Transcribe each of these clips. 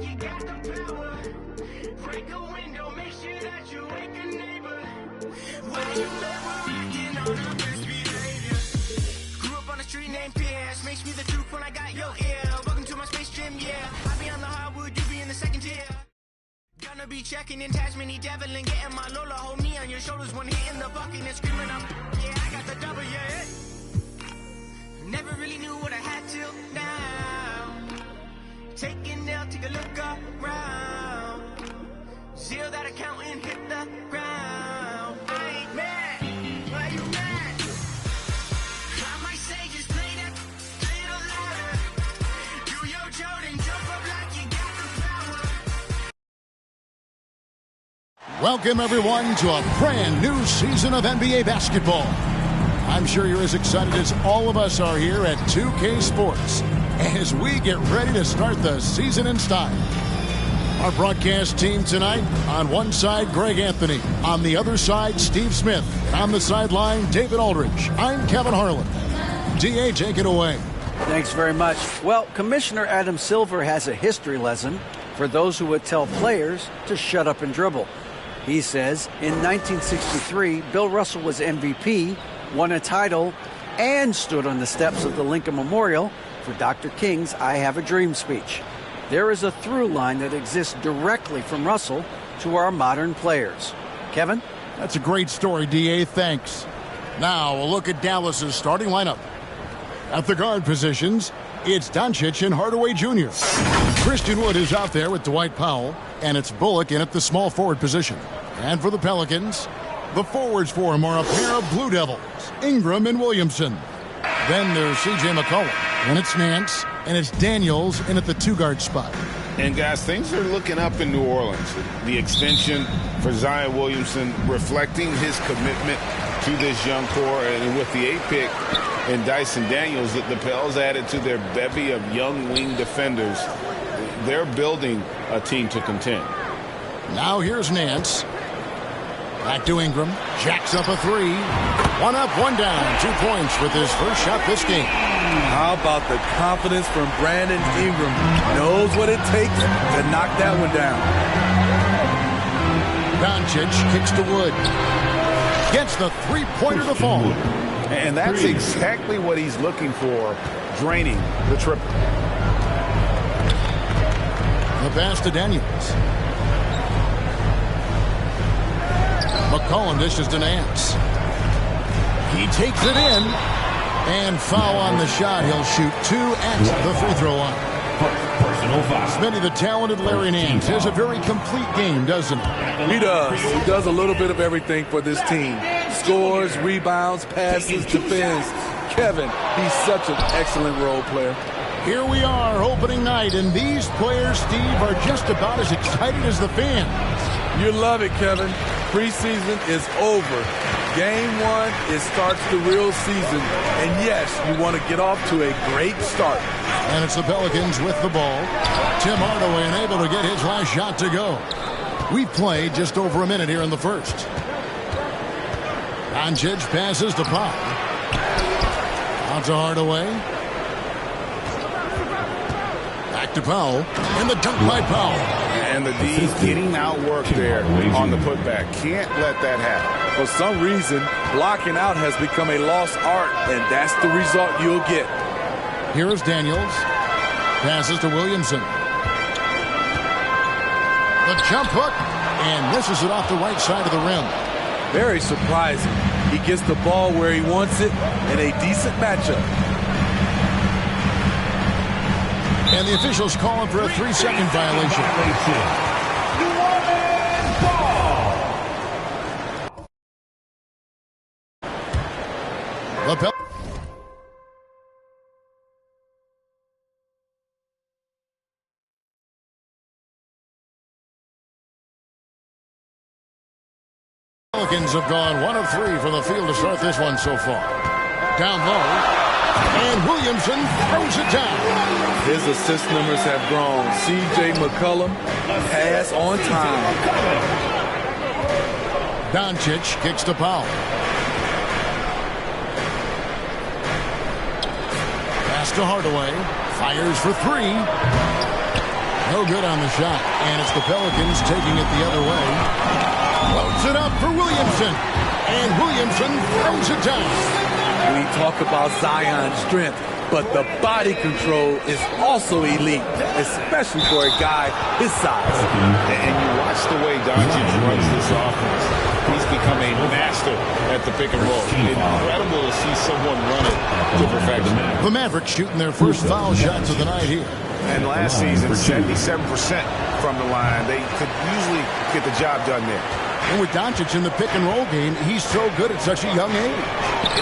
you got the power. Break a window, make sure that you wake a neighbor. Why you never acting on our best behavior? Grew up on a street named Pierce. Makes me the truth when I got your ear. Welcome to my space gym, yeah. I be on the hardwood, you be in the second tier. Gonna be checking in Tasmany Devil and getting my Lola. Hold me on your shoulders when hitting the bucket and screaming up. Yeah, I got the double, yeah. Never really knew what I had till now. Taking L, take a look around. Zero that account and hit the ground. I ain't mad, why you mad? I might say just play that little louder. Do your Jordan, jump up like you got the power. Welcome everyone to a brand new season of NBA basketball. I'm sure you're as excited as all of us are here at 2K Sports as we get ready to start the season in style. Our broadcast team tonight, on one side, Greg Anthony. On the other side, Steve Smith. On the sideline, David Aldridge. I'm Kevin Harlan. DA, take it away. Thanks very much. Well, Commissioner Adam Silver has a history lesson for those who would tell players to shut up and dribble. He says in 1963, Bill Russell was MVP, won a title, and stood on the steps of the Lincoln Memorial for Dr. King's I Have a Dream speech. There is a through line that exists directly from Russell to our modern players. Kevin? That's a great story, DA. Thanks. Now, a look at Dallas's starting lineup. At the guard positions, it's Doncic and Hardaway Jr. Christian Wood is out there with Dwight Powell, and it's Bullock in at the small forward position. And for the Pelicans, the forwards for him are a pair of Blue Devils, Ingram and Williamson. Then there's C.J. McCollum, and it's Nance, and it's Daniels in at the two-guard spot. And, guys, things are looking up in New Orleans. The extension for Zion Williamson reflecting his commitment to this young core. And with the 8th pick and Dyson Daniels, the Pels added to their bevy of young wing defenders. They're building a team to contend. Now here's Nance. Back to Ingram. Jacks up a three. One up, one down. 2 points with his first shot this game. How about the confidence from Brandon Ingram? Knows what it takes to knock that one down. Doncic kicks to Wood. Gets the three-pointer to fall. And that's exactly what he's looking for, draining the triple. The pass to Daniels. McCollum dishes to Nance. He takes it in. And foul on the shot. He'll shoot 2 at the free throw line. Personal foul. Smitty, the talented Larry Nance has a very complete game, doesn't he? He does. He does a little bit of everything for this team. Scores, rebounds, passes, defends. Kevin, he's such an excellent role player. Here we are, opening night, and these players, Steve, are just about as excited as the fans. You love it, Kevin. Preseason is over. Game 1, it starts the real season. And yes, you want to get off to a great start. And it's the Pelicans with the ball. Tim Hardaway unable to get his last shot to go. We've played just over a minute here in the first. Doncic passes to Powell. Out to Hardaway. Back to Powell. And the dunk by Powell. And the D's getting outworked there on the putback. Can't let that happen. For some reason, blocking out has become a lost art, and that's the result you'll get. Here is Daniels. Passes to Williamson. The jump hook, and misses it off the right side of the rim. Very surprising. He gets the ball where he wants it in a decent matchup. And the officials calling for a 3-second violation. The Pelicans have gone 1 of 3 from the field to start this one so far. Down low. And Williamson throws it down. His assist numbers have grown. C.J. McCollum, pass on time. Doncic kicks to Powell. Pass to Hardaway. Fires for 3. No good on the shot. And it's the Pelicans taking it the other way. Floats it up for Williamson. And Williamson throws it down. We talk about Zion's strength, but the body control is also elite, especially for a guy his size. And you watch the way Doncic runs this offense. He's become a master at the pick and roll. Incredible to see someone run it to perfection. The Mavericks shooting their first foul shots of the night here. And last season, 77% from the line. They could usually get the job done there. And with Doncic in the pick and roll game, he's so good at such a young age.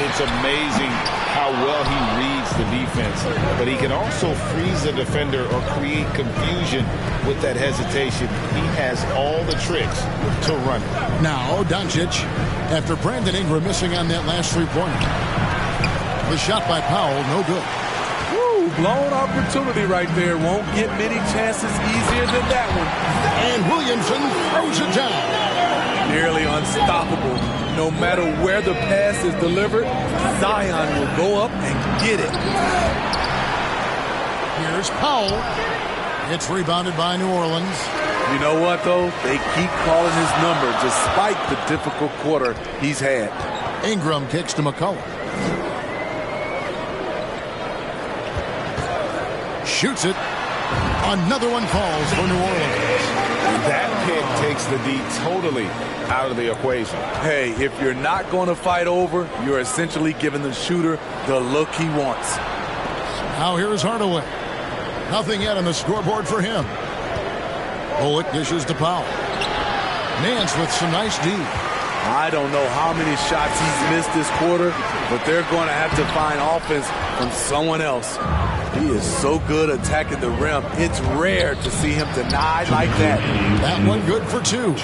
It's amazing how well he reads the defense, but he can also freeze the defender or create confusion with that hesitation. He has all the tricks to run it. Now, Doncic, after Brandon Ingram missing on that last three-pointer. The shot by Powell, no good. Woo, blown opportunity right there. Won't get many chances easier than that one. And Williamson throws it down. Nearly unstoppable. No matter where the pass is delivered, Zion will go up and get it. Here's Powell. It's rebounded by New Orleans. You know what, though? They keep calling his number despite the difficult quarter he's had. Ingram kicks to McCollum. Shoots it. Another one falls for New Orleans. That pick takes the D totally out of the equation. Hey, if you're not going to fight over, you're essentially giving the shooter the look he wants. Now here's Hardaway. Nothing yet on the scoreboard for him. Bullock dishes to Powell. Nance with some nice D. I don't know how many shots he's missed this quarter, but they're going to have to find offense from someone else. He is so good attacking the rim. It's rare to see him denied like that. That one good for two.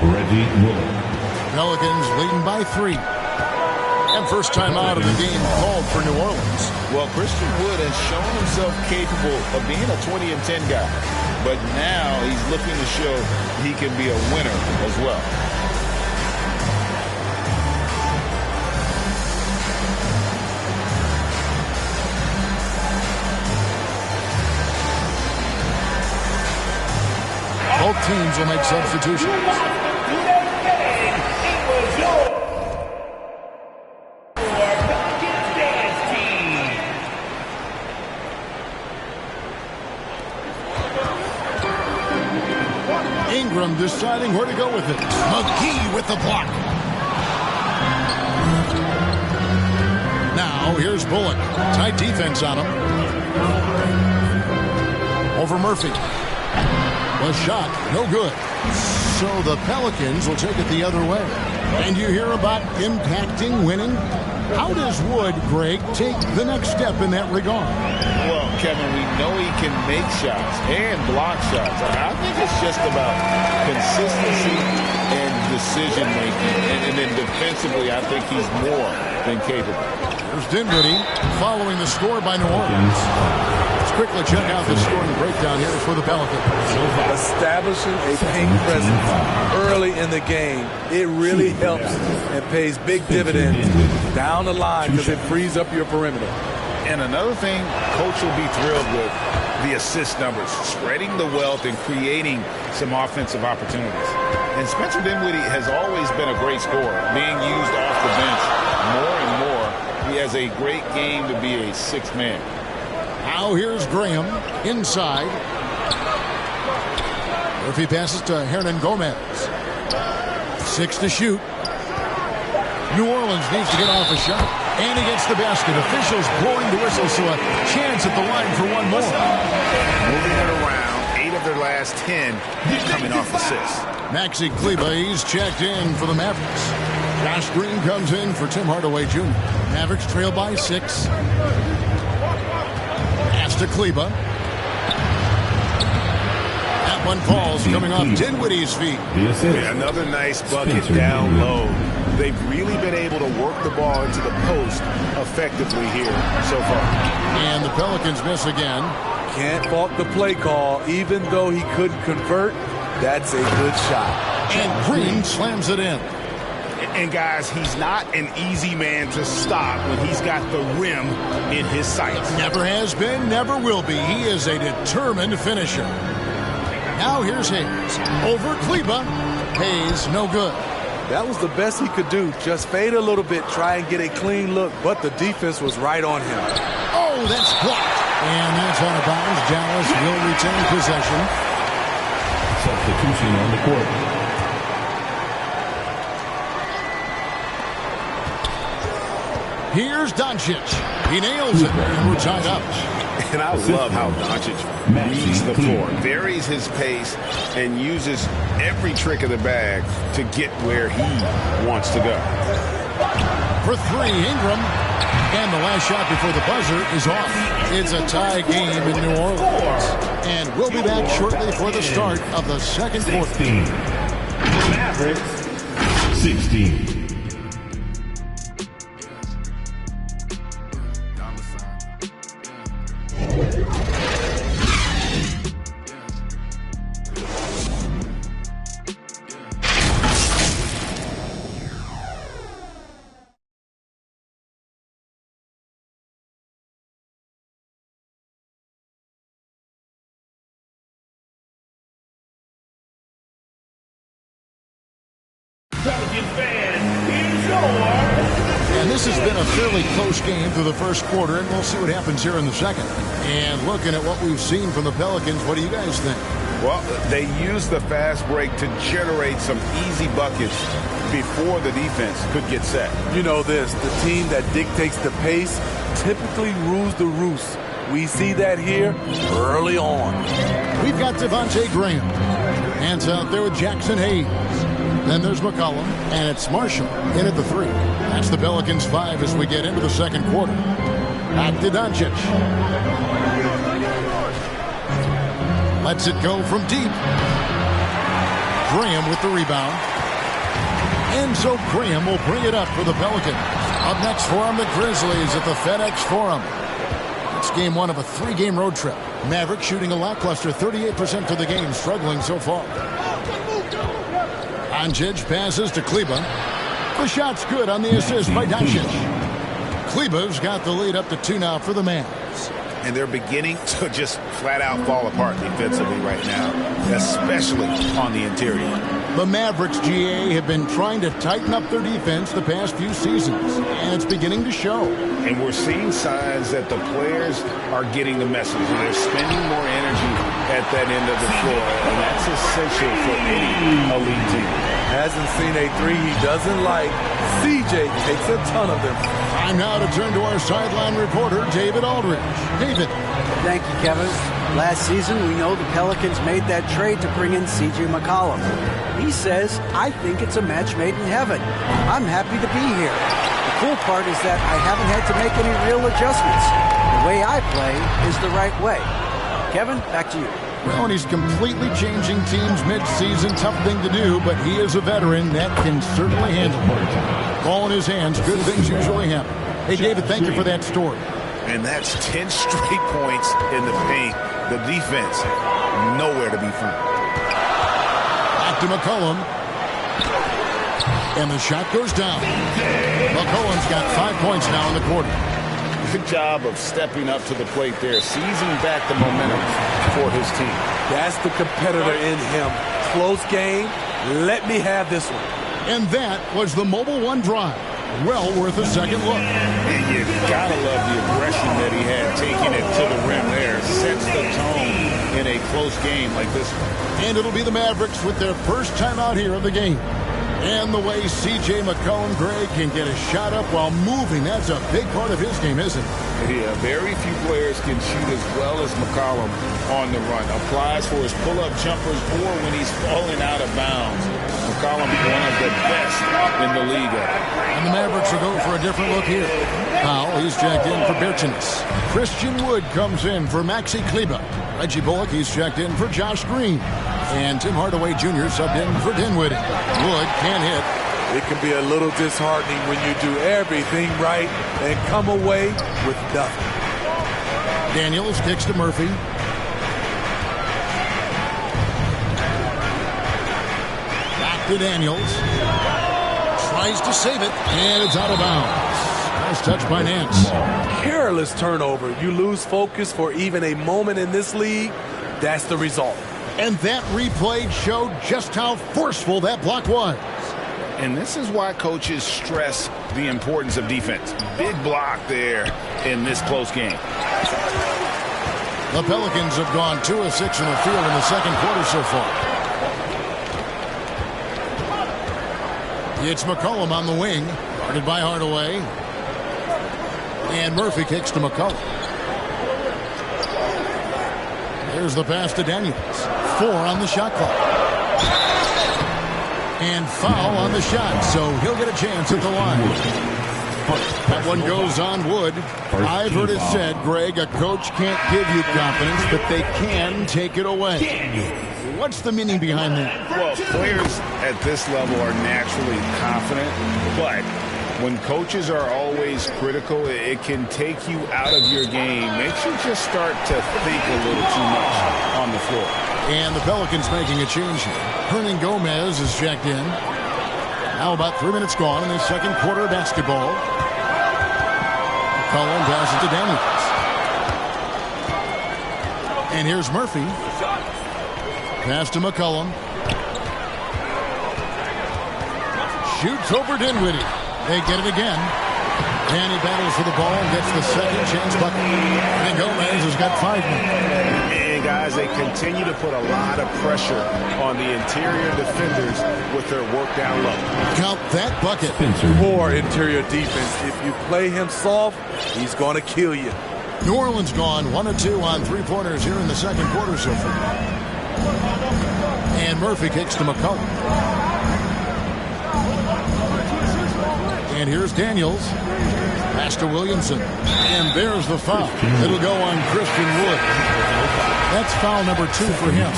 Reggie Bullock. Pelicans leading by 3. And first time out of the game called for New Orleans. Well, Christian Wood has shown himself capable of being a 20 and 10 guy. But now he's looking to show he can be a winner as well. Both teams will make substitutions. Ingram deciding where to go with it. McGee with the block. Now here's Bullock. Tight defense on him. Over Murphy. The shot, no good. So the Pelicans will take it the other way. And you hear about impacting winning? How does Wood, Greg, take the next step in that regard? Well, Kevin, we know he can make shots and block shots. I think it's just about consistency and decision-making. And then defensively, I think he's more than capable. There's Dinwiddie following the score by New Orleans. Let's quickly check out the scoring breakdown here for the Pelicans. Establishing a paint presence early in the game, it really helps and pays big dividends down the line because it frees up your perimeter. And another thing, coach will be thrilled with the assist numbers, spreading the wealth and creating some offensive opportunities. And Spencer Dinwiddie has always been a great scorer, being used off the bench more and more. He has a great game to be a sixth man. Now here's Graham inside. Murphy passes to Hernan Gomez. 6 to shoot. New Orleans needs to get off a shot. And he gets the basket. Officials blowing the whistle, so a chance at the line for one more. Moving it around, 8 of their last 10 coming off assists. Maxi Kleber, he's checked in for the Mavericks. Josh Green comes in for Tim Hardaway Jr. Mavericks trail by 6. Pass to Kleber. That one falls, coming off Dinwiddie's feet. Yeah, another nice bucket down low. They've really been able to work the ball into the post effectively here so far. And the Pelicans miss again. Can't fault the play call. Even though he couldn't convert, that's a good shot. And Green slams it in. And guys, he's not an easy man to stop when he's got the rim in his sights. Never has been, never will be. He is a determined finisher. Now here's Hayes. Over Kleber. Hayes, no good. That was the best he could do. Just fade a little bit, try and get a clean look, but the defense was right on him. Oh, that's blocked. And that's out of bounds. Dallas will retain possession. Substitution on the court. Here's Doncic. He nails it, and we're tied up. And I love how Doncic reads the floor, varies his pace, and uses every trick of the bag to get where he wants to go. For three, Ingram. And the last shot before the buzzer is off. It's a tie game in New Orleans. And we'll be back shortly for the start of the second quarter. 16. The Mavericks, 16. And this has been a fairly close game through the first quarter, and we'll see what happens here in the second. And looking at what we've seen from the Pelicans, what do you guys think? Well, they used the fast break to generate some easy buckets before the defense could get set. You know this, the team that dictates the pace typically rules the roost. We see that here early on. We've got Devontae Graham. Hands out there with Jackson Hayes. Then there's McCollum, and it's Marshall in at the three. That's the Pelicans 5 as we get into the second quarter. Back to Doncic. Lets it go from deep. Graham with the rebound. And so Graham will bring it up for the Pelicans. Up next for them, the Grizzlies at the FedEx Forum. It's game one of a 3-game road trip. Mavericks shooting a lackluster 38% for the game, struggling so far. Doncic passes to Kleber. The shot's good on the assist by Doncic. Kleber's got the lead up to 2 now for the Mavs. And they're beginning to just flat out fall apart defensively right now, especially on the interior. The Mavericks, GA, have been trying to tighten up their defense the past few seasons, and it's beginning to show. And we're seeing signs that the players are getting the message, and they're spending more energy at that end of the floor, and that's essential for any elite team. Hasn't seen a three he doesn't like. CJ takes a ton of them. Time now to turn to our sideline reporter, David Aldridge. David. Thank you, Kevin. Last season, we know the Pelicans made that trade to bring in C.J. McCollum. He says, I think it's a match made in heaven. I'm happy to be here. The cool part is that I haven't had to make any real adjustments. The way I play is the right way. Kevin, back to you. Well, and he's completely changing teams mid-season. Tough thing to do, but he is a veteran that can certainly handle it. Ball in his hands, good things usually happen. Hey, David, thank you for that story. And that's 10 straight points in the paint. The defense, nowhere to be found. Back to McCollum. And the shot goes down. McCollum's got 5 points now in the quarter. Good job of stepping up to the plate there, seizing back the momentum for his team. That's the competitor in him. Close game. Let me have this one. And that was the Mobile One drive. Well worth a second look. And you gotta love the aggression that he had, taking it to the rim there. Sets the tone in a close game like this one. And it'll be the Mavericks with their first time out here of the game. And the way C.J. McCollum, Greg, can get a shot up while moving, that's a big part of his game, isn't it? Yeah, very few players can shoot as well as McCollum on the run. Applies for his pull-up jumpers or when he's falling out of bounds. McCollum, one of the best in the league at it. And the Mavericks will go for a different look here. Powell, he's checked in for Birchinis. Christian Wood comes in for Maxi Kleber. Reggie Bullock, he's checked in for Josh Green. And Tim Hardaway Jr. subbed in for Dinwiddie. Wood can't hit. It can be a little disheartening when you do everything right and come away with nothing. Daniels kicks to Murphy. Back to Daniels. tries to save it, and it's out of bounds. Nice touch by Nance. Careless turnover. You lose focus for even a moment in this league. That's the result. And that replay showed just how forceful that block was. And this is why coaches stress the importance of defense. Big block there in this close game. The Pelicans have gone 2 of 6 in the field in the second quarter so far. It's McCollum on the wing, guarded by Hardaway. And Murphy kicks to McCollum. There's the pass to Daniels. 4 on the shot clock. And foul on the shot, so he'll get a chance at the line. That one goes on Wood. I've heard it said, Greg, a coach can't give you confidence, but they can take it away. What's the meaning behind that? Well, players at this level are naturally confident, but when coaches are always critical, it can take you out of your game. Makes you just start to think a little too much on the floor. And the Pelicans making a change here. Hernan Gomez is checked in. Now about 3 minutes gone in the second quarter of basketball. McCollum passes to Daniels. And here's Murphy. Pass to McCollum. Shoots over Dinwiddie. They get it again. And he battles for the ball and gets the second chance bucket. And Gomez has got 5 minutes. And guys, they continue to put a lot of pressure on the interior defenders with their work down low. Count that bucket. Poor interior defense. If you play him soft, he's going to kill you. New Orleans gone 1 of 2 on 3-pointers here in the second quarter so far. And Murphy kicks to McCollum. And here's Daniels. Pass to Williamson. And there's the foul. It'll go on Christian Wood. That's foul number 2 for him.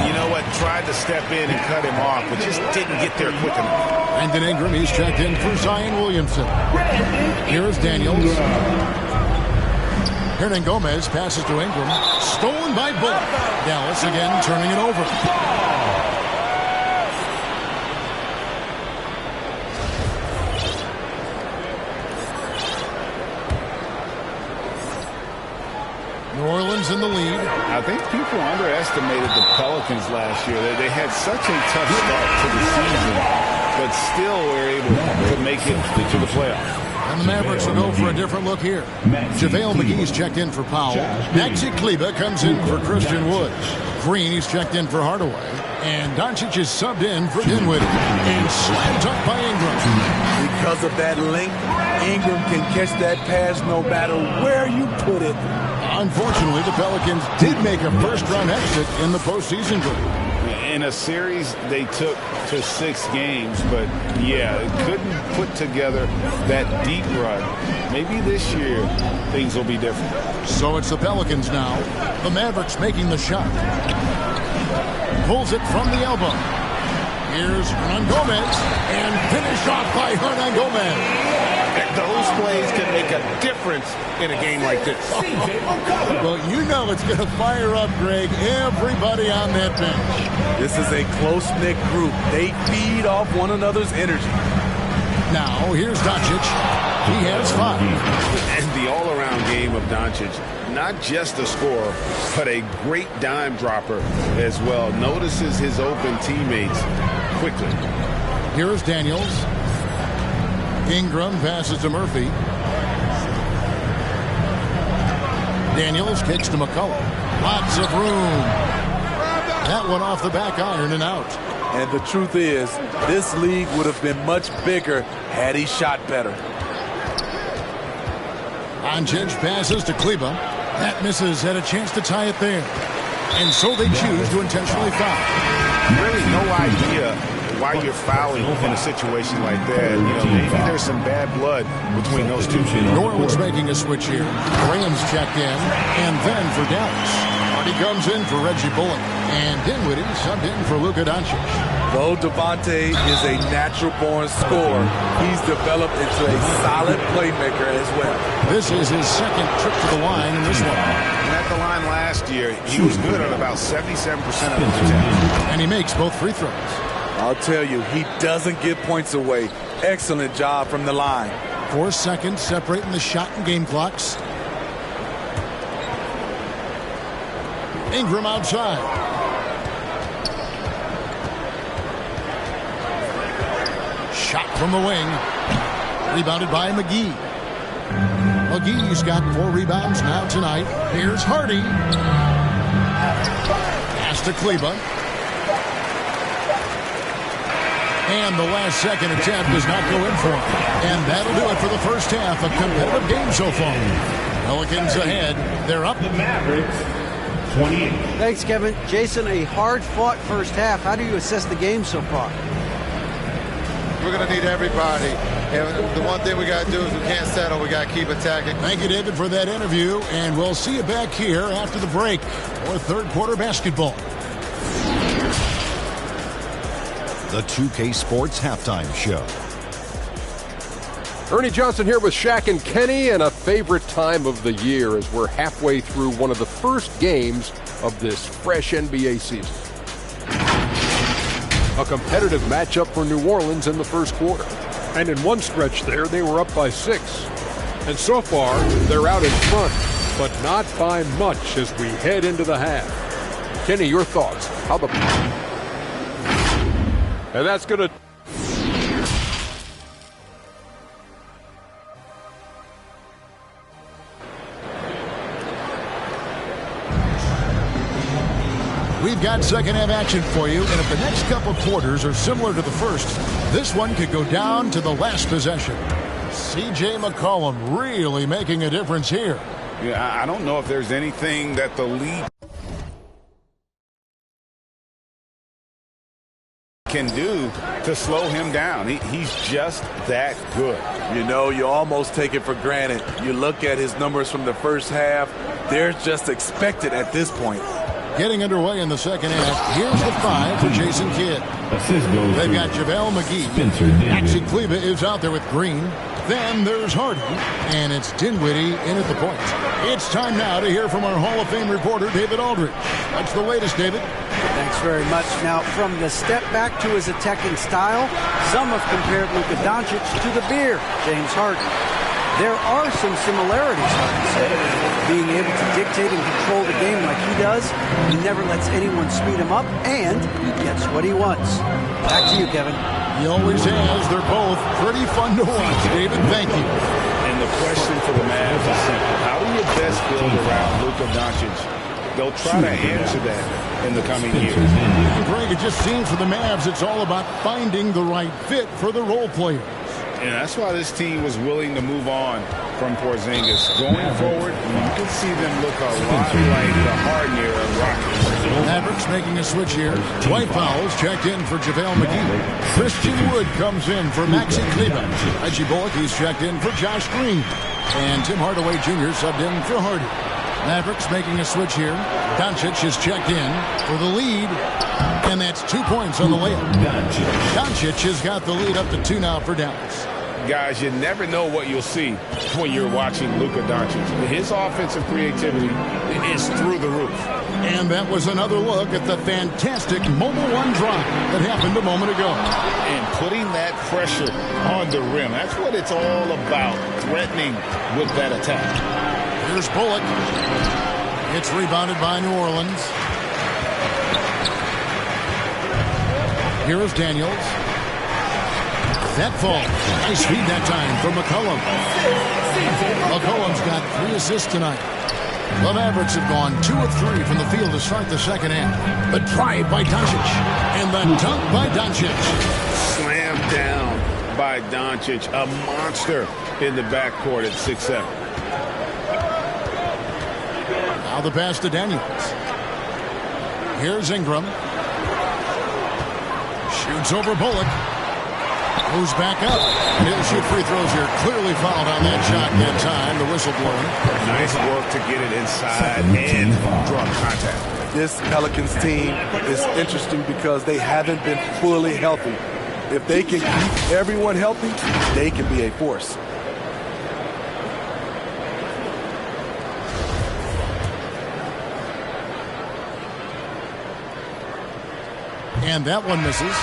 You know what? Tried to step in and cut him off, but just didn't get there quick enough. Brandon Ingram, he's checked in for Zion Williamson. Here's Daniels. Hernan Gomez passes to Ingram. Stolen by Bullock. Dallas again turning it over. New Orleans in the lead. I think people underestimated the Pelicans last year. They had such a tough start to the season, but still were able to make it to the playoffs. And the Mavericks will go for a different look here. JaVale McGee's checked in for Powell. Maxi Kleber comes in for Christian Wood. Green, he's checked in for Hardaway. And Doncic is subbed in for Dinwiddie. And slammed up by Ingram. Because of that length, Ingram can catch that pass no matter where you put it. Unfortunately, the Pelicans did make a first-round exit in the postseason group. In a series they took to 6 games, but yeah, couldn't put together that deep run. Maybe this year things will be different. So it's the Pelicans now. The Mavericks making the shot. Pulls it from the elbow. Here's Hernan Gomez, and finished off by Hernan Gomez. Those plays can make a difference in a game like this. Well, you know it's going to fire up, Greg, everybody on that bench. This is a close-knit group. They feed off one another's energy. Now, here's Doncic. He has 5. And the all-around game of Doncic, not just a scorer, but a great dime dropper as well. Notices his open teammates quickly. Here's Daniels. Ingram passes to Murphy. Daniels kicks to McCollum. Lots of room. That one off the back iron and out. And the truth is, this league would have been much bigger had he shot better. Doncic passes to Kleber. That misses, had a chance to tie it there. And so they choose to intentionally foul. Really no idea why you're fouling in a situation like that. You know, maybe there's some bad blood between those two teams. New Orleans making a switch here. Graham's checked in, and then for Dallas. Hardy comes in for Reggie Bullock, and Dinwiddie subbed in for Luka Doncic. Though Devontae is a natural-born scorer, he's developed into a solid playmaker as well. This is his second trip to the line in this one. And at the line last year, he was good on about 77% of the attempts. And he makes both free throws. I'll tell you, he doesn't give points away. Excellent job from the line. 4 seconds separating the shot and game clocks. Ingram outside. Shot from the wing. Rebounded by McGee. McGee's got 4 rebounds now tonight. Here's Hardy. Pass to Kleba. And the last second attempt does not go in for him. And that'll do it for the first half. A competitive game so far. Pelicans ahead. They're up. The Mavericks, 28. Thanks, Kevin. Jason, a hard-fought first half. How do you assess the game so far? We're going to need everybody. And the one thing we got to do is we can't settle. We got to keep attacking. Thank you, David, for that interview. And we'll see you back here after the break for third quarter basketball. The 2K Sports Halftime Show. Ernie Johnson here with Shaq and Kenny, and a favorite time of the year as we're halfway through one of the first games of this fresh NBA season. A competitive matchup for New Orleans in the first quarter. And in one stretch there, they were up by 6. And so far, they're out in front, but not by much as we head into the half. Kenny, your thoughts? How the... And that's going to... We've got second half action for you, and if the next couple quarters are similar to the first, this one could go down to the last possession. C.J. McCollum really making a difference here. Yeah, I don't know if there's anything that the league can do to slow him down. He's just that good. You know, you almost take it for granted. You look at his numbers from the first half, they're just expected at this point. Getting underway in the second half. Here's the 5 for Jason Kidd. They've got JaVale McGee. Maxi Kleba is out there with Green. Then there's Hardy. And it's Dinwiddie in at the point. It's time now to hear from our Hall of Fame reporter, David Aldridge. What's the latest, David? Thanks very much. Now, from the step back to his attacking style, some have compared Luka Doncic to the beer, James Harden. There are some similarities, Harden said. Being able to dictate and control the game like he does, he never lets anyone speed him up, and he gets what he wants. Back to you, Kevin. He always has. They're both pretty fun to watch, David. Thank you. And the question for the Mavs is simple. How do you best build around Luka Doncic? They'll try to answer that in the coming years. Greg, it just seems for the Mavs it's all about finding the right fit for the role players. And that's why this team was willing to move on from Porzingis. Going forward, you can see them look a lot like the Harden era Rockets. Mavericks making a switch here. Dwight Powell's checked in for JaVale McGee. Christian Wood comes in for Maxi Kleba. Reggie Bullock, he's checked in for Josh Green. And Tim Hardaway Jr. subbed in for Hardy. Mavericks making a switch here. Doncic is checked in for the lead. And that's 2 points on the layup. Doncic has got the lead up to 2 now for Dallas. Guys, you never know what you'll see when you're watching Luka Doncic. His offensive creativity is through the roof. And that was another look at the fantastic Mobile One drive that happened a moment ago. And putting that pressure on the rim, that's what it's all about, threatening with that attack. Here's Bullock. It's rebounded by New Orleans. Here is Daniels. That falls. Nice feed that time from McCollum. McCollum's got 3 assists tonight. The Mavericks have gone 2 of 3 from the field to start the second half. The drive by Doncic. And the dunk by Doncic. Slammed down by Doncic. A monster in the backcourt at 6'7". Now the pass to Daniels. Here's Ingram. Shoots over Bullock. Goes back up. And he'll shoot free throws here. Clearly fouled on that shot that time. The whistle blowing. Nice work to get it inside and draw contact. This Pelicans team is interesting because they haven't been fully healthy. If they can keep everyone healthy, they can be a force. And that one misses.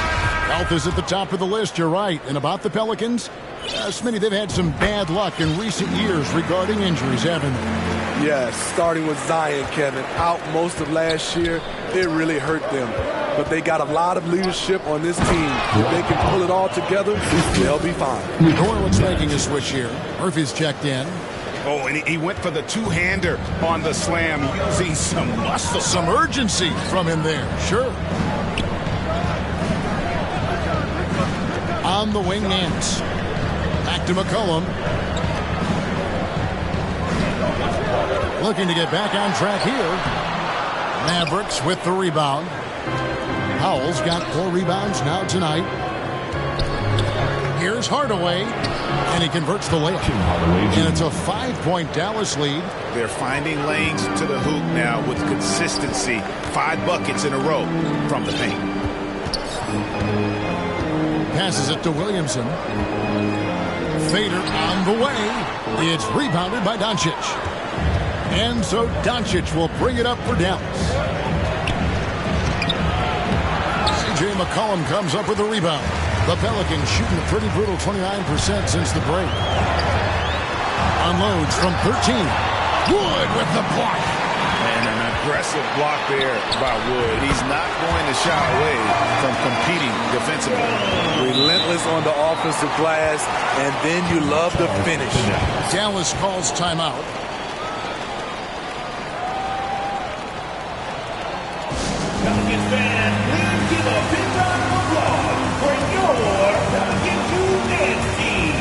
Health is at the top of the list, you're right. And about the Pelicans, Smitty, they've had some bad luck in recent years regarding injuries, haven't they? Yes, starting with Zion, Kevin, out most of last year. It really hurt them. But they got a lot of leadership on this team. If they can pull it all together, they'll be fine. New Orleans making a switch here. Murphy's checked in. Oh, and he went for the two-hander on the slam, using some muscle. Some urgency from him there, sure. On the wing, Nance. Back to McCollum. Looking to get back on track here. Mavericks with the rebound. Powell's got 4 rebounds now tonight. Here's Hardaway. And he converts the layup. And it's a 5-point Dallas lead. They're finding lanes to the hoop now with consistency. 5 buckets in a row from the paint. Passes it to Williamson. Fader on the way. It's rebounded by Doncic. And so Doncic will bring it up for Dallas. C.J. McCollum comes up with a rebound. The Pelicans shooting a pretty brutal 29% since the break. Unloads from 13. Wood with the block. And an aggressive block there by Wood. He's not going to shy away from competing defensively. Relentless on the offensive glass, and then you love the finish. Dallas calls timeout. Pelicans fans, please give a big round of applause for your Pelicans dance team.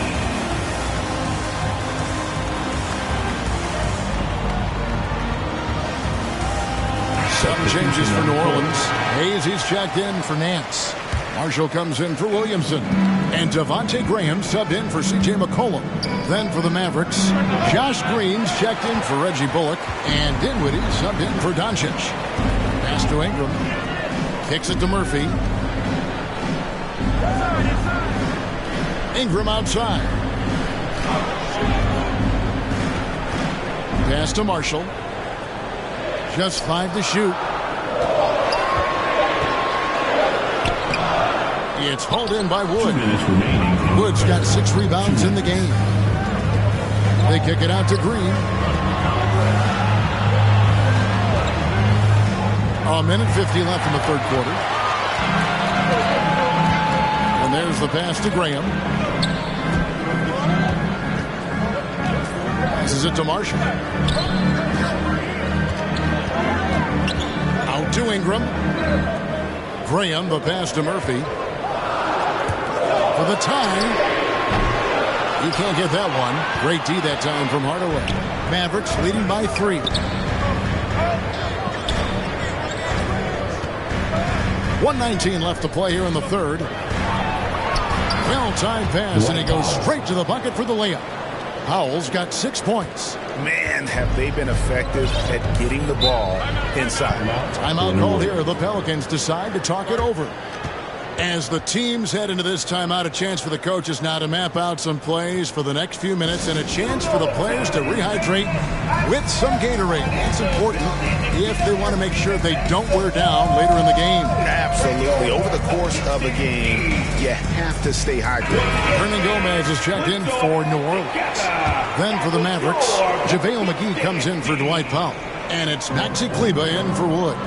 Some changes for New Orleans. Hayes, he's checked in for Nance. Marshall comes in for Williamson. And Devontae Graham subbed in for C.J. McCollum. Then for the Mavericks, Josh Green's checked in for Reggie Bullock. And Dinwiddie subbed in for Doncic. Pass to Ingram. Kicks it to Murphy. Ingram outside. Pass to Marshall. Just 5 to shoot. It's hauled in by Wood. 2 minutes remaining. Wood's got 6 rebounds in the game. They kick it out to Green. A minute 50 left in the third quarter. And there's the pass to Graham. Passes it to Marshall. Out to Ingram. Graham, the pass to Murphy. For the tie. You can't get that one. Great D that time from Hardaway. Mavericks leading by 3. .119 left to play here in the third. Well-timed pass, and he goes straight to the bucket for the layup. Powell's got 6 points. Man, have they been effective at getting the ball inside. Timeout called here. The Pelicans decide to talk it over. As the teams head into this timeout, a chance for the coaches now to map out some plays for the next few minutes and a chance for the players to rehydrate with some Gatorade. It's important if they want to make sure they don't wear down later in the game. Absolutely. Over the course of a game, you have to stay hydrated. Hernan Gomez is checked in for New Orleans. Then for the Mavericks, JaVale McGee comes in for Dwight Powell. And it's Maxi Kleber in for Wood.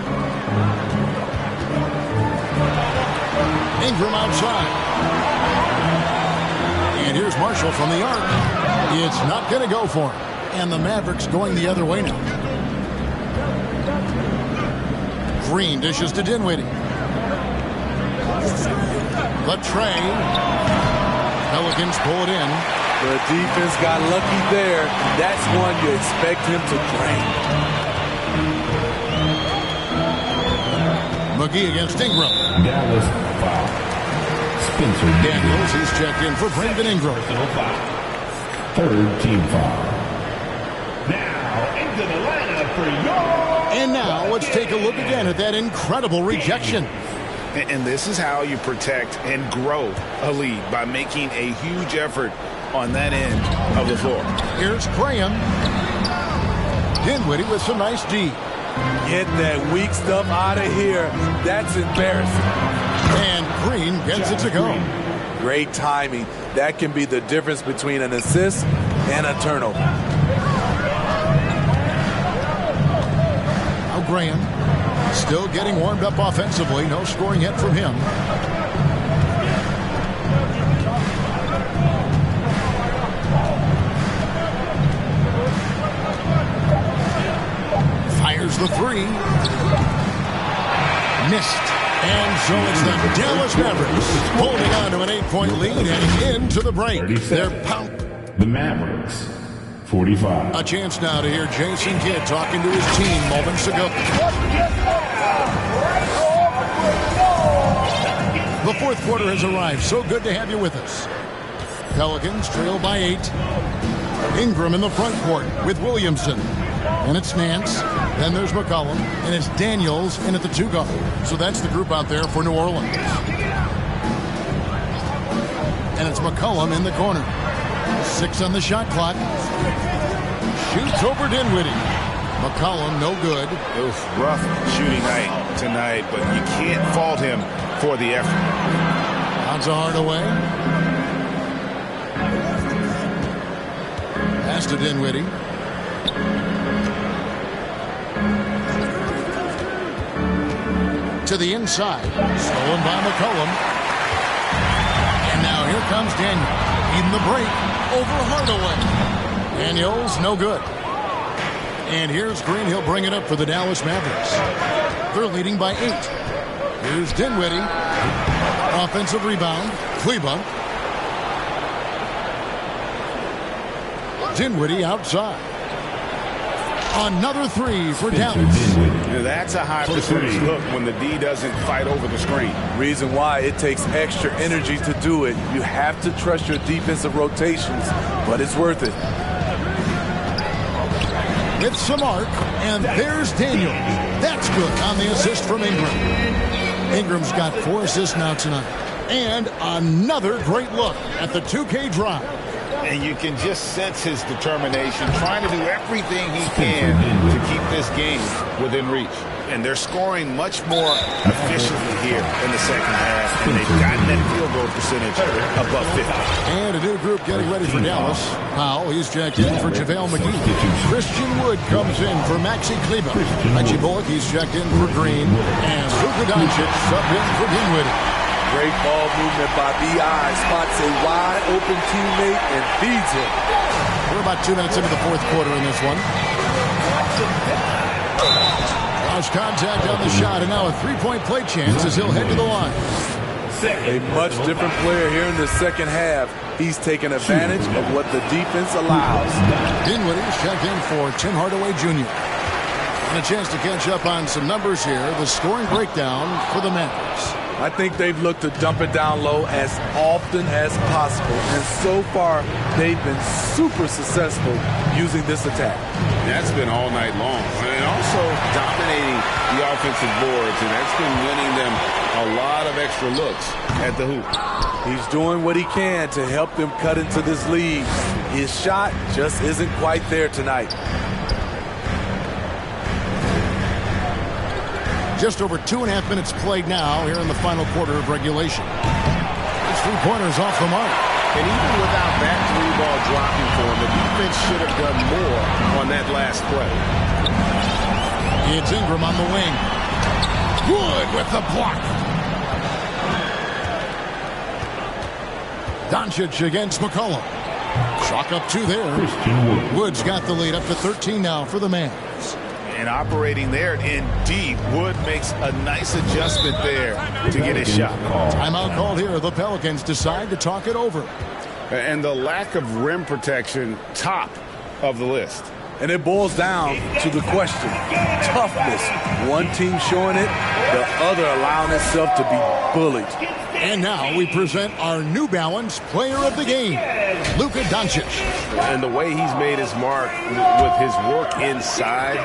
Ingram outside. And here's Marshall from the arc. It's not going to go for him. And the Mavericks going the other way now. Green dishes to Dinwiddie. The tray. Pelicans pull it in. The defense got lucky there. That's one you expect him to drain. McGee against Ingram. Dallas foul. Spencer Daniels, he's checked in for Brandon Ingram. Personal foul. 3rd team foul. Now into the lineup for your... And now let's take a look again at that incredible rejection. And this is how you protect and grow a lead, by making a huge effort on that end of the floor. Here's Graham. Dinwiddie with some nice D. Get that weak stuff out of here. That's embarrassing. And Green gets it to go. Great timing. That can be the difference between an assist and a turnover. Now Graham still getting warmed up offensively. No scoring yet from him. Fires the three. Missed. And so it's the Dallas Mavericks holding on to an 8-point lead heading into the break. They're the Mavericks, 45. A chance now to hear Jason Kidd talking to his team moments ago. The fourth quarter has arrived. So good to have you with us. Pelicans trail by 8. Ingram in the front court with Williamson. And it's Nance. Then there's McCollum. And it's Daniels in at the 2 guard. So that's the group out there for New Orleans. And it's McCollum in the corner. 6 on the shot clock. Shoots over Dinwiddie. McCollum no good. Oof, rough shooting night tonight, but you can't fault him for the effort. Bounce a Hardaway. Pass to Dinwiddie. To the inside. Stolen by McCollum. And now here comes Daniel. Even the break over Hardaway. Daniels, no good. And here's Green. He'll bring it up for the Dallas Mavericks. They're leading by 8. Here's Dinwiddie. Offensive rebound. Kleba. Dinwiddie outside. Another 3 for Dallas. That's a high percentage look when the D doesn't fight over the screen. Reason why it takes extra energy to do it. You have to trust your defensive rotations, but it's worth it. With some arc, and there's Daniel. That's good on the assist from Ingram. Ingram's got 4 assists now tonight. And another great look at the 2K drive. And you can just sense his determination, trying to do everything he can to keep this game within reach. And they're scoring much more efficiently here in the second half, and they've gotten that field goal percentage above 50. And a new group getting ready for Dallas. Powell, he's checked in for JaVale McGee. Christian Wood comes in for Maxi Kleba. Reggie Bullock, he's checked in for Green. And Luka Doncic subbed in for Dinwiddie. Great ball movement by B.I. Spots a wide-open teammate and feeds him. We're about 2 minutes into the fourth quarter in this one. Lost contact on the shot, and now a 3-point play chance as he'll head to the line. A much different player here in the second half. He's taking advantage of what the defense allows. Dinwiddie's checked in for Tim Hardaway Jr. And a chance to catch up on some numbers here. The scoring breakdown for the Mavericks. I think they've looked to dump it down low as often as possible. And so far, they've been super successful using this attack. That's been all night long. And also dominating the offensive boards. And that's been winning them a lot of extra looks at the hoop. He's doing what he can to help them cut into this lead. His shot just isn't quite there tonight. Just over 2.5 minutes played now here in the final quarter of regulation. His 3-pointer's off the mark. And even without that 3-ball dropping for him, the defense should have done more on that last play. It's Ingram on the wing. Wood with the block. Doncic against McCollum. Chalk up 2 there. Wood's got the lead up to 13 now for the Mavs. And operating there in deep, Wood makes a nice adjustment there to get his shot. Timeout called here. The Pelicans decide to talk it over. And the lack of rim protection, top of the list. And it boils down to the question. Toughness. One team showing it, the other allowing itself to be bullied. And now we present our New Balance Player of the Game, Luka Doncic. And the way he's made his mark with his work inside,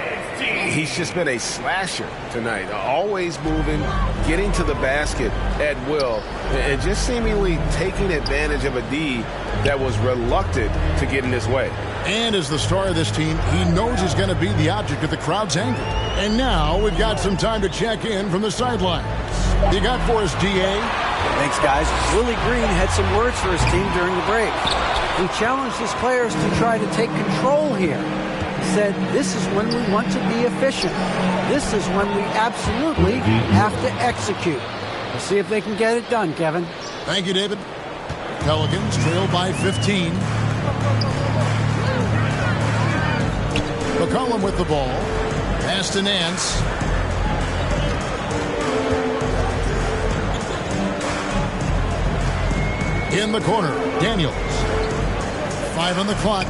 he's just been a slasher tonight. Always moving, getting to the basket at will, and just seemingly taking advantage of a D that was reluctant to get in his way. And as the star of this team, he knows he's going to be the object of the crowd's anger. And now we've got some time to check in from the sidelines. You got for us, D.A.? Thanks, guys. Willie Green had some words for his team during the break. He challenged his players to try to take control here. He said, this is when we want to be efficient. This is when we absolutely have to execute. We'll see if they can get it done, Kevin. Thank you, David. Pelicans trail by 15. McCollum with the ball. Pass to Nance. In the corner, Daniels. 5 on the clock.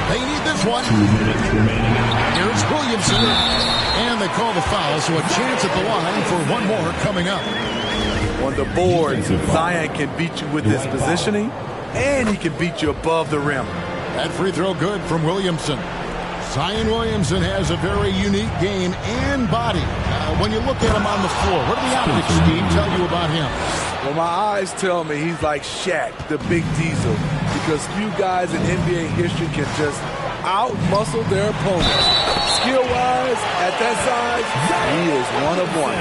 They need this one. 2 minutes remaining. Here's Williamson. And they call the foul, so a chance at the line for one more coming up. On the board, Zion can beat you with his positioning, and he can beat you above the rim. That free throw good from Williamson. Zion Williamson has a very unique game and body. When you look at him on the floor, what do the optics, Steve, tell you about him? Well, my eyes tell me he's like Shaq, the big diesel, because few guys in NBA history can just out-muscle their opponents. Skill-wise, at that size, he is one of one.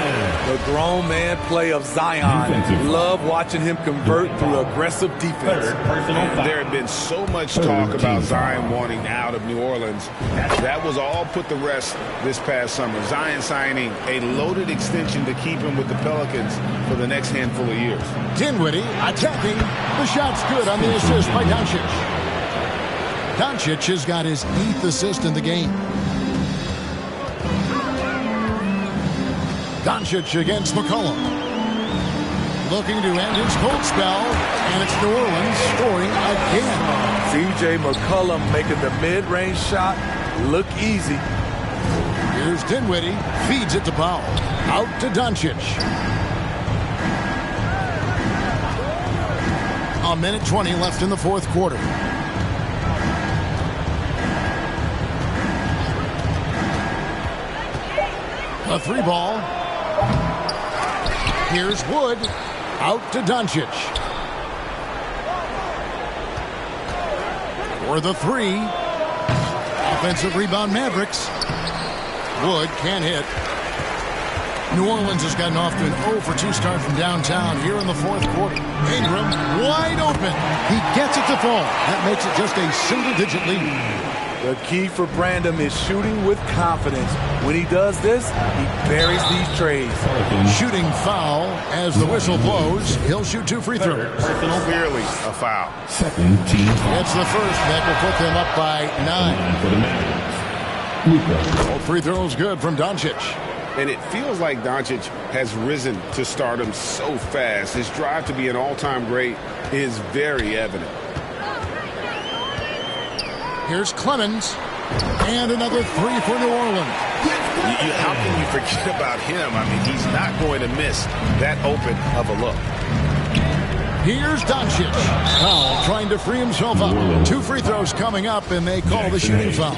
The grown man play of Zion. Love watching him convert through aggressive defense. There had been so much talk about Zion wanting out of New Orleans. That was all put to rest this past summer. Zion signing a loaded extension to keep him with the Pelicans for the next handful of years. Dinwiddie attacking. The shot's good on the assist by Doncic. Doncic has got his 8th assist in the game. Doncic against McCollum. Looking to end his cold spell, and it's New Orleans scoring again. C.J. McCollum making the mid-range shot look easy. Here's Dinwiddie, feeds it to Powell. Out to Doncic. A minute 20 left in the fourth quarter. A 3 ball. Here's Wood. Out to Doncic. For the 3. Offensive rebound Mavericks. Wood can't hit. New Orleans has gotten off to an 0 for 2 start from downtown here in the fourth quarter. Ingram wide open. He gets it to fall. That makes it just a single-digit lead. The key for Brandon is shooting with confidence. When he does this, he buries these trays. Shooting foul as the whistle blows. He'll shoot 2 free throws. Clearly a foul. Second team foul. It's the first that will put them up by 9. For the Mavericks. Luka. All free throws good from Doncic. And it feels like Doncic has risen to stardom so fast. His drive to be an all-time great is very evident. Here's Clemens. And another 3 for New Orleans. How can you forget about him? I mean, he's not going to miss that open of a look. Here's Doncic. Powell trying to free himself up. 2 free throws coming up, and they call the shooting foul.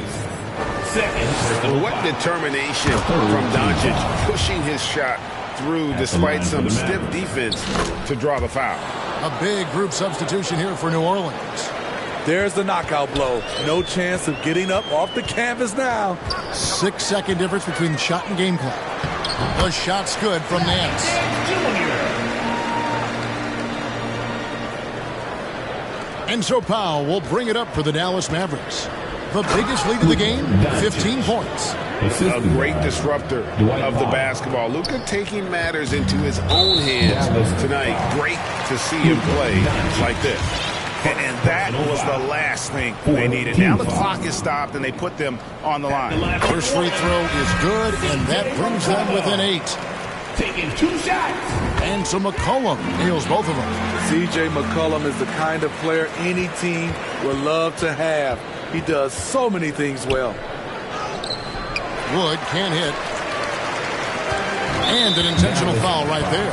What determination from Doncic, pushing his shot through despite some stiff defense to draw the foul. A big group substitution here for New Orleans. There's the knockout blow. No chance of getting up off the canvas now. 6-second difference between shot and game clock. The shot's good from Nance. And so Powell will bring it up for the Dallas Mavericks. The biggest lead of the game, 15 points. A great disruptor of the basketball. Luka taking matters into his own hands tonight. Great to see him play like this. And that was the last thing they needed. Now the clock is stopped, and they put them on the line. First free throw is good, and that brings them within 8. Taking 2 shots. And so McCollum nails both of them. C.J. McCollum is the kind of player any team would love to have. He does so many things well. Wood can't hit. And an intentional foul right there.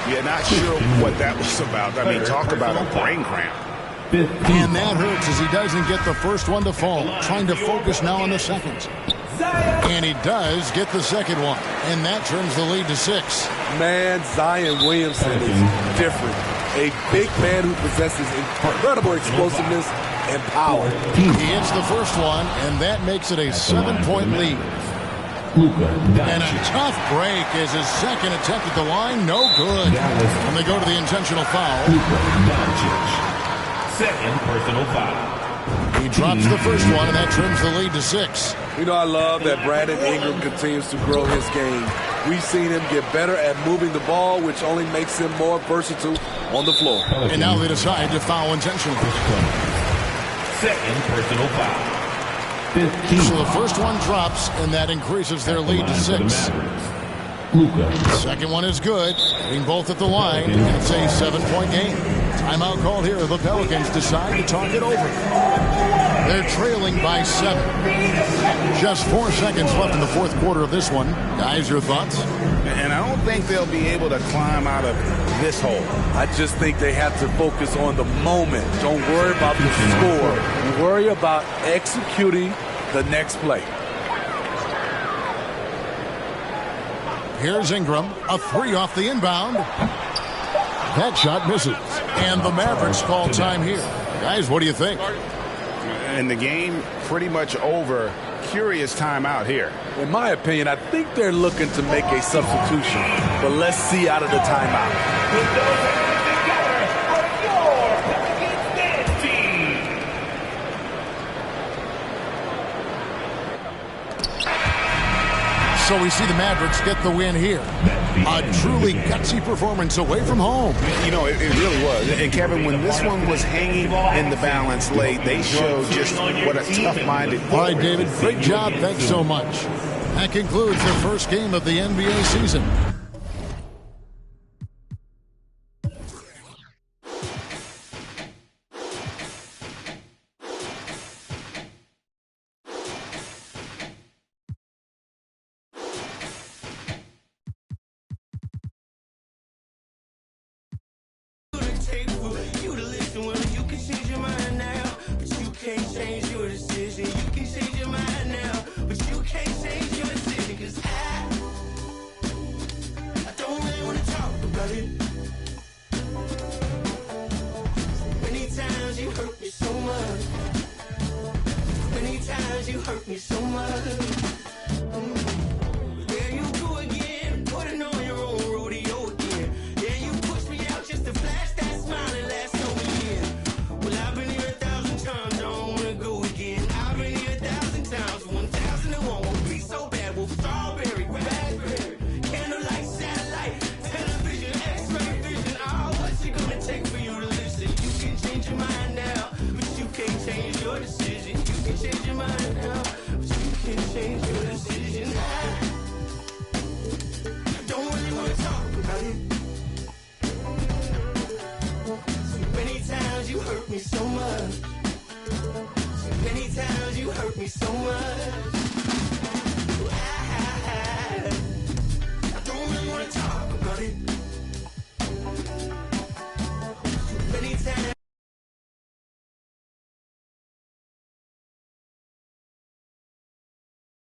Yeah, not sure what that was about. I mean, talk about a brain cramp. And that hurts as he doesn't get the first one to fall. Trying to focus now on the second. And he does get the second one. And that turns the lead to 6. Man, Zion Williamson is different. A big man who possesses incredible explosiveness and power. He hits the first one, and that makes it a 7-point lead. And a tough break as his second attempt at the line, no good. And they go to the intentional foul. Second personal foul. He drops the first one, and that trims the lead to 6. You know, I love that Brandon Ingram continues to grow his game. We've seen him get better at moving the ball, which only makes him more versatile on the floor. And now they decide to foul intentionally. Second personal foul. So the first one drops, and that increases their lead to 6. Second one is good, hitting both at the line, and it's a 7-point game. Timeout called here. The Pelicans decide to talk it over. They're trailing by 7. Just 4 seconds left in the fourth quarter of this one. Guys, your thoughts? And I don't think they'll be able to climb out of this hole. I just think they have to focus on the moment. Don't worry about the score. Worry about executing the next play. Here's Ingram. A 3 off the inbound. That shot misses. And the Mavericks call time here. Guys, what do you think? And the game pretty much over. Curious timeout here. In my opinion, I think they're looking to make a substitution. But let's see out of the timeout. Put those hands together for your Pelicans dance team. So we see the Mavericks get the win here. A truly gutsy performance away from home. You know, it really was. And Kevin, when this one was hanging in the balance late, they showed just what a tough-minded. All right, David, great job. Thanks so much. That concludes the first game of the NBA season. I don't really want to talk about it.